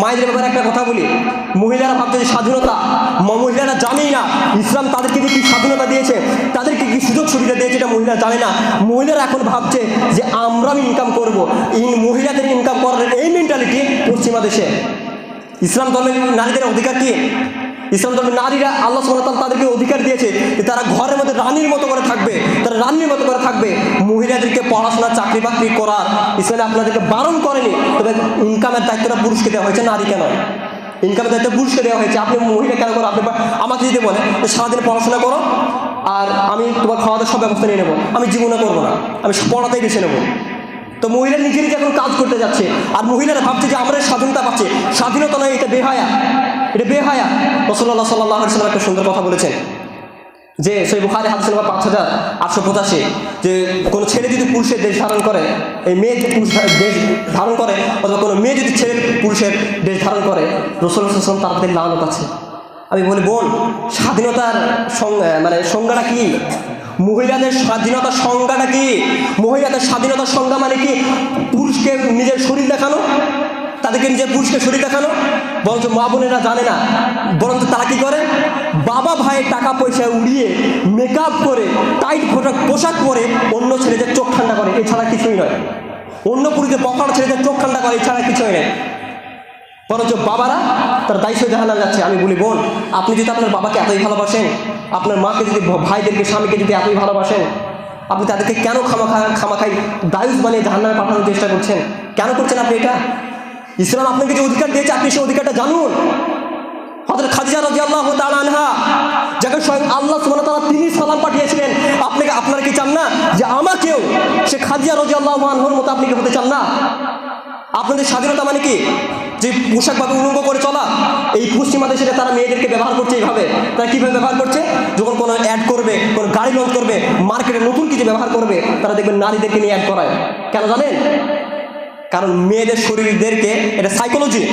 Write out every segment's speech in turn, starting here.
মায়েদের ব্যাপারে একটা কথা বলি, মহিলারা ভাবছে যে স্বাধীনতা, মহিলারা জানেই না ইসলাম তাদেরকে যে কী স্বাধীনতা দিয়েছে, তাদেরকে কী সুযোগ সুবিধা দিয়েছে, এটা মহিলা জানে না। মহিলারা এখন ভাবছে যে আমরা ইনকাম করব, মহিলাদের ইনকাম করার এই মেন্টালিটি পশ্চিমা দেশে। ইসলাম ধর্মের নারীদের অধিকার কি? ইসলাম ধর্মের নারীরা আল্লাহ সুবহানাহু ওয়া তাআলা তাদেরকে অধিকার দিয়েছে যে তারা ঘরের মধ্যে রানীর মতো করে থাকবে, তারা রানীর মতো করে থাকবে। মহিলাদেরকে পড়াশোনা চাকরি বাকরি করার ইসলামে আপনাদেরকে বারণ করেনি, তবে ইনকামের দায়িত্বটা পুরুষকে দেওয়া হয়েছে, নারীকে নয়। ইনকামের দায়িত্ব পুরুষকে দেওয়া হয়েছে। আপনি মহিলা কেন করো? আপনি আমাকে যদি বলে সারাদিন পড়াশোনা করো আর আমি তোমার খাওয়া দাওয়ার সব ব্যবস্থা নিয়ে নেবো, আমি জীবনে করবো না, আমি পড়াতেই বেছে নেবো। তো মহিলা নিজে নিজে এখন কাজ করতে যাচ্ছে, আর মহিলারা ভাবছে যে আমরা স্বাধীনতা পাচ্ছি। স্বাধীনতা নয়, এটা বেহায়া, এটা বেহায়া। রাসূলুল্লাহ সাল্লাল্লাহু আলাইহি ওয়াসাল্লাম একটা সুন্দর কথা বলেছেন যে সহিহ বুখারী হাদিস নম্বর 5885, যে কোনো ছেলে যদি পুরুষের দেশ ধারণ করে, এই মেয়ে যদি পুরুষের দেশ ধারণ করে, অথবা কোনো মেয়ে যদি ছেলে পুরুষের দেশ ধারণ করে, রাসূলুল্লাহ সাল্লাল্লাহু আলাইহি ওয়াসাল্লাম তার প্রতি লানত আছে। আমি বলি বোন, স্বাধীনতার সংজ্ঞাটা কি? মহিলাদের স্বাধীনতার সংজ্ঞাটা কি? মহিলাদের স্বাধীনতার সংজ্ঞা মানে কি? পুরুষকে নিজের শরীর দেখানো, তাদেরকে নিজের পুরুষকে শরীর দেখানো। বরঞ্চ মা বোনেরা জানে না, বরঞ্চ তারা কি করে? বাবা ভাইয়ের টাকা পয়সা উড়িয়ে মেকআপ করে টাইট পোশাক পরে অন্য ছেলেদের চোখ ঠান্ডা করে, এছাড়া কিছুই নয়। অন্য পুরুষদের বকার ছেলেদের চোখ ঠান্ডা করে, এছাড়া কিছুই নয়। বরঞ্চ বাবারা তার দায়িত্ব জাহান্নাম যাচ্ছে। আমি বলি বোন, আপনি যদি আপনার বাবাকে এতই ভালোবাসেন, আপনার মাকে যদি, ভাইদেরকে, স্বামীকে যদি এতই ভালোবাসেন, আপনি তাদেরকে কেন খামাখাই দায়ুস বানিয়ে জাহান্নামে পাঠানোর চেষ্টা করছেন? কেন করছেন আপনি এটা? ইসলাম আপনাকে যে অধিকার দিয়েছে, আপনি সেই অধিকারটা জানুন। হযরত খাদিজা রাদিয়াল্লাহু তাআলা আনহা, যাকে স্বয়ং আল্লাহ সুবহানাহু ওয়া তাআলা তিনি সালাম পাঠিয়েছিলেন, আপনারা কি চান না যে আমাকেও সে খাদিজা রাদিয়াল্লাহু আনহার মতো আপনি কি হতে চান না? আপনাদের স্বাধীনতা মানে কি? যে পোশাকভাবে উলঙ্গ করে চলা। এই পশ্চিমা দেশে তারা মেয়েদেরকে ব্যবহার করছে এইভাবে। তারা কীভাবে ব্যবহার করছে? যখন কোনো অ্যাড করবে, কোনো গাড়ি লঞ্চ করবে, মার্কেটে নতুন কিছু ব্যবহার করবে, তারা দেখবেন নারীদেরকে নিয়ে অ্যাড করায়। কেন জানেন? কারণ মেয়েদের শরীরদেরকে, এটা সাইকোলজি,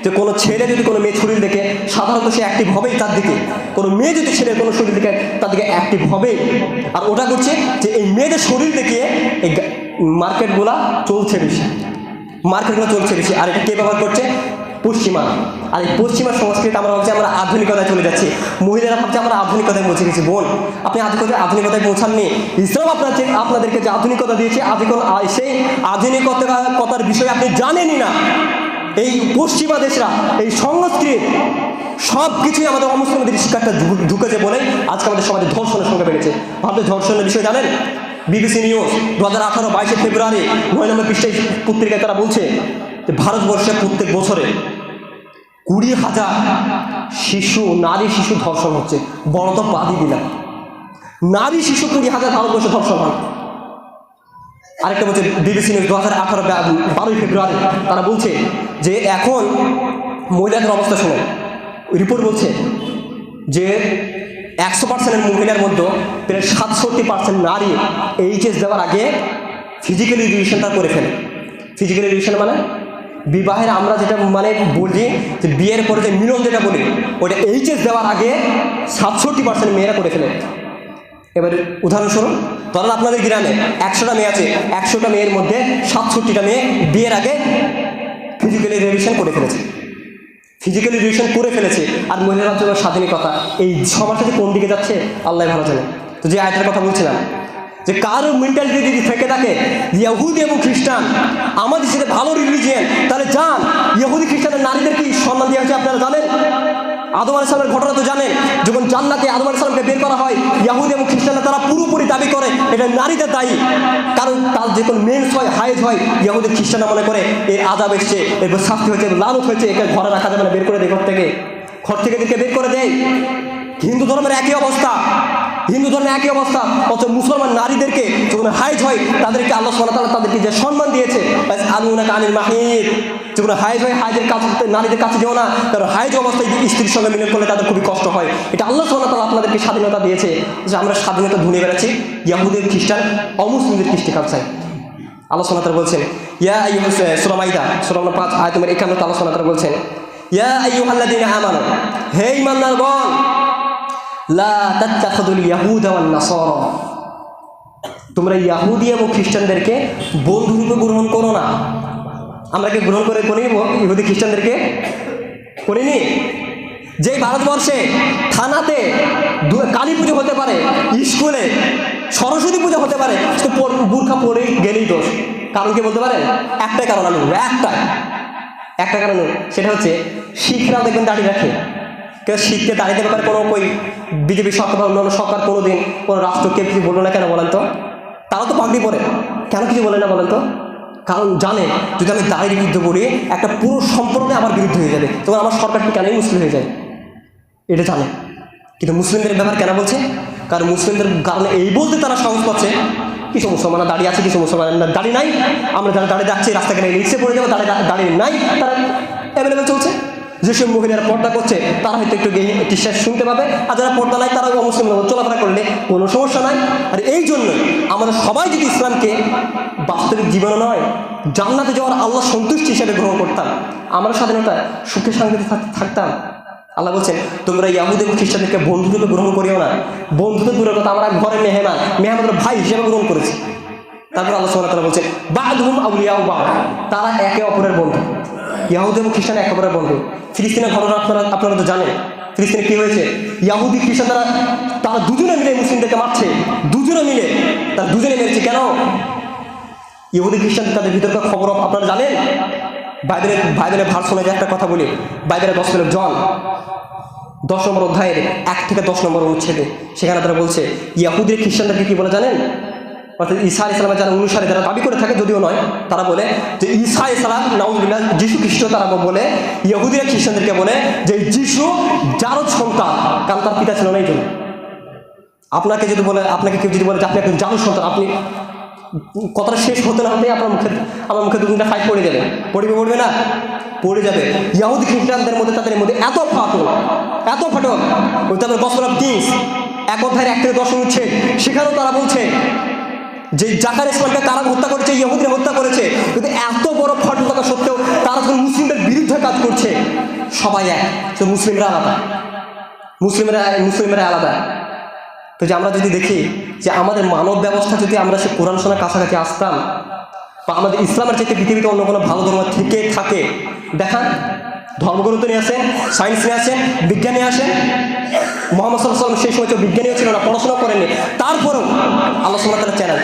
যে কোনো ছেলে যদি কোনো মেয়ের শরীর দেখে সাধারণত সে অ্যাক্টিভ হবেই তার দিকে। কোনো মেয়ে যদি ছেলের কোনো শরীর দেখে তার দিকে অ্যাক্টিভ হবেই। আর ওটা করছে যে এই মেয়েদের শরীর দেখিয়ে এই মার্কেটগুলা চলছে বেশি, মার্কেটগুলো চলছে বেশি। আর এটা কে ব্যবহার করছে? পশ্চিমা। আর এই পশ্চিমা সংস্কৃতি আমরা ভাবছি আমরা আধুনিকতায় চলে যাচ্ছি। মহিলারা ভাবছে আমরা আধুনিকতায় পৌঁছে গেছি। বোন, আপনি আধুনিকতায় পৌঁছাননি। ইসলাম আপনাদেরকে যে আধুনিকতা দিয়েছে, সেই আধুনিকতার বিষয়ে আপনি জানেনই না। এই পশ্চিমা দেশরা, এই সংস্কৃতি সব কিছুই আমাদের অমুসলিমদের শিক্ষাটা ঢুকেছে বলে আজকে আমাদের সমাজে ধর্ষণের সংখ্যা বেড়েছে। ভাবতে ধর্ষণের বিষয় জানেন? বিবিসি নিউজ 2018 22 ফেব্রুয়ারি 9 নম্বর পৃষ্ঠায় পত্রিকায় তারা বলছে যে ভারতবর্ষে প্রত্যেক বছরে 20,000 নারী শিশু ধর্ষণ হচ্ছে। বড় তো বাদই দিলাম, নারী শিশু 20,000 ভারতবর্ষে ধর্ষণ হয়। আরেকটা বলছে বিবিসি নিউজ 2018 12 ফেব্রুয়ারি, তারা বলছে যে এখন মহিলাদের অবস্থা শুনে রিপোর্ট বলছে যে 100% মহিলার মধ্যে প্রায় 67% নারী এইচএস দেওয়ার আগে ফিজিক্যাল এডুকেশনটা করে ফেলে। ফিজিক্যাল এডুকেশন মানে বিবাহের আমরা যেটা বলি যে বিয়ের পরে যে মিলন যেটা বলি, ওটা এইচএস দেওয়ার আগে 67% মেয়েরা করে ফেলে। এবার উদাহরণস্বরূপ ধরেন আপনাদের গ্রামে 100টা মেয়ে আছে, 100টা মেয়ের মধ্যে 67টা মেয়ে বিয়ের আগে ফিজিক্যাল এডুকেশন করে ফেলেছে, ফিজিক্যাল এডুকেশন করে ফেলেছে। আর মহিলারা জন্য স্বাধীনতা, এই সমাজটা কোন দিকে যাচ্ছে আল্লাহ ভালো জানে। তো যে আয়াতের কথা বলছিলাম, যে কারো মেন্টালিটি যদি থেকে থাকে ইহুদি এবং খ্রিস্টান আমাদের সাথে ভালো রিলিজিয়ান, তাহলে যান ইহুদি খ্রিস্টানের নারীদের কি সম্মান দেওয়া হয়েছে আপনারা জানেন? আদম আলাইহিস সালামের ঘটনা তো জানেন। যখন জান্নাতে আদম আলাইহিস সালামকে বের করা হয়, ইহুদি এবং খ্রিস্টানরা তারা পুরোপুরি দাবি করে এটা নারীদের দায়ী, কারণ তার যখন মেন্স হয়, হাইজ হয়, ইহুদি খ্রিস্টানরা মনে করে এর আযাব এসছে, এরপর শাস্তি হয়েছে, লানত হয়েছে, একে ঘরে রাখা যাবে না, বের করে দেয় ঘর থেকে এদেরকে বের করে দেয়। হিন্দু ধর্মের একই অবস্থা, অথচ মুসলমান নারীদেরকে যখন হাইজ হয় তাদেরকে আল্লাহ সুবহানাহু ওয়া তাআলা তাদেরকে যে সম্মান দিয়েছে, আলুনাকা আনিল মাহিদ, যখন হাইজ হয় হাইজের কাছে নারীদের কাছে যেও না, কারণ হাইজ অবস্থায় স্ত্রীর সঙ্গে মিলন করলে তাদের খুবই কষ্ট হয়। এটা আল্লাহ সুবহানাহু ওয়া তাআলা আপনাদেরকে স্বাধীনতা দিয়েছে, যে আমরা স্বাধীনতা ধুনে বেড়াচ্ছি ইহুদি খ্রিস্টান অমুসলিমদের কৃষ্টি কালচায়। আল্লাহ সুবহানাহু ওয়া তাআলা বলছেন ইয়া আইয়ুহাস সূরা মাইদা সূরা নম্বর 5 আয়াত নম্বর 51 আল্লাহ সুবহানাহু ওয়া তাআলা বলছেন ইয়া আইয়ুহাল্লাযীনা আমানু, হে ঈমানদারগণ, লা তাত্তাখিযুল ইয়াহুদা ওয়ান নাসারা, তোমরা ইহুদি এবং খ্রিস্টানদেরকে বন্ধুরূপে গ্রহণ করো না। আমরা কি গ্রহণ করে করিনি ইহুদি খ্রিস্টানদেরকে? করিনি? যেই ভারতবর্ষে থানাতে কালী পুজো হতে পারে, স্কুলে সরস্বতী পুজো হতে পারে, তো বুরখা পরে গেলেই দোষ। কারণ কি বলতে পারেন? একটাই কারণ, আমি একটা কারণ, সেটা হচ্ছে শিখরাও দেখবেন দাঁড়িয়ে রাখে। কেউ শিখকে দাঁড়িয়ে ব্যাপারে কোনো বিজেপি সরকার বা অন্যান্য সরকার কোনো দিন কোনো রাষ্ট্রকে কিছু বললো না কেন বলেন তো? তারাও তো পাগড়ি পরে, কেন কিছু বলে না বলেন তো? কারণ জানে যদি আমি দাঁড়িয়ে বিরুদ্ধে বলি একটা পুরো সম্পূর্ণ আমার বিরুদ্ধে হয়ে যাবে, তখন আমার সরকারটি কেনই মুসলিম হয়ে যায়, এটা জানে। কিন্তু মুসলিমদের ব্যাপার কেন বলছে? কারণ মুসলিমদের কারণে এই বলতে তারা সাহস পাচ্ছে কিছু মুসলমানরা দাঁড়িয়ে আছে, কিছু মুসলমানরা দাঁড়িয়ে নাই, আমরা যারা দাঁড়িয়ে যাচ্ছি রাস্তাঘাটে রিক্সে পড়ে যাবো, দাঁড়িয়ে নাই, তারা অ্যাভেলেবেল চলছে। যেসব মহিলারা পর্দা করছে তারা হয়তো একটু টিশ্বাস শুনতে পাবে, আর যারা পর্দা নাই তারা অমুসলিম চলাফেরা করলে কোনো সমস্যা নাই। আর এই জন্যই আমাদের সবাই যদি ইসলামকে বাস্তবিক জীবন নয় জান্নাতে যাওয়ার আল্লাহ সন্তুষ্টি হিসেবে গ্রহণ করতাম, আমরা স্বাধীনতা সুখে শান্তিতে থাকতাম। আল্লাহ বলছেন তোমরা ইয়াহুদি এবং খ্রিস্টানদেরকে বন্ধুরূপে গ্রহণ করিও না। বন্ধুদের দূরের কথা, আমরা ঘরের মেহমানদের ভাই হিসেবে গ্রহণ করেছি। তারপর আল্লাহ সুবহানাহু ওয়া তাআলা বলছেন বা'দুহুম আউলিয়াউ বা'দ, তারা একে অপরের বন্ধু। ইয়াহুদি এবং খ্রিস্টান একে অপরের বন্ধু। ফিলিস্তিনের ঘটনা আপনারা তো জানেন, ফিলিস্তিনে কি হয়েছে? ইয়াহুদি খ্রিস্টান তারা দুজনে মিলে মুসলিমদেরকে মারছে, দুজনে মেরেছে। কেন? ইহুদি খ্রিস্টান তাদের ভিতরকার খবর আপনারা জানেন। বাইবেলের ভার্সনে যে একটা কথা বলি, বাইবেলের গসপেল অফ জন 10 নম্বর অধ্যায়ের 1 থেকে 10 নম্বর অনুচ্ছেদে, সেখানে তারা বলছে ইয়াহুদি খ্রিস্টানদেরকে কি বলে জানেন? অর্থাৎ ঈসা আলাইহিস সালামের যারা অনুসারী, যারা দাবি করে থাকে যদিও নয়, তারা বলে যে ঈসা আলাইহিস সালাম নাউজুবিল্লাহ যিশু খ্রিস্ট, তারা বলে ইহুদিরা খ্রিস্টানদেরকে বলে যে যিশু জারদ সন্তান, কারণ তার পিতা ছিল না। এই জন্য আপনাকে কেউ যদি বলে যে আপনি একজন জারদ সন্তান, আপনি কথাটা শেষ হতে না হতে আমার মুখে 2-3টা ফাইট পড়ে যাবে। পড়বে না? পড়ে যাবে। ইহুদি খ্রিস্টানদের মধ্যে তাদের মধ্যে এত ফাটল, ওই তাদের গসপেল অফ কিংস 1 অধ্যায়ের 1 থেকে 10 অনুচ্ছেদ, সেখানেও তারা বলছে যে জাকারিয়া ইসলামকে কারা হত্যা করেছে? ইহুদিরা হত্যা করেছে। কিন্তু এত বড় ফাটল থাকা সত্ত্বেও তারা যখন মুসলিমদের বিরুদ্ধে কাজ করছে, সবাই এক, তো মুসলিমরা আলাদা। তো যে আমরা যদি দেখি যে আমাদের মানব ব্যবস্থা যদি আমরা সে কোরআন শোনার কাছাকাছি আসতাম, বা আমাদের ইসলামের চাইতে পৃথিবীতে অন্য কোনো ভালো ধর্ম থেকে থাকে, দেখান ধর্মগ্রন্থ নিয়ে আসেন, সায়েন্স নিয়ে আসেন, বিজ্ঞান নিয়ে আসেন। মুহাম্মদ সাল্লাল্লাহু আলাইহি ওয়াসাল্লাম সেই সময় তো বিজ্ঞানীও ছিল না, পড়াশোনা করেননি, তারপরেও আল্লাহ সুবহানাহু ওয়া তাআলা চ্যানেল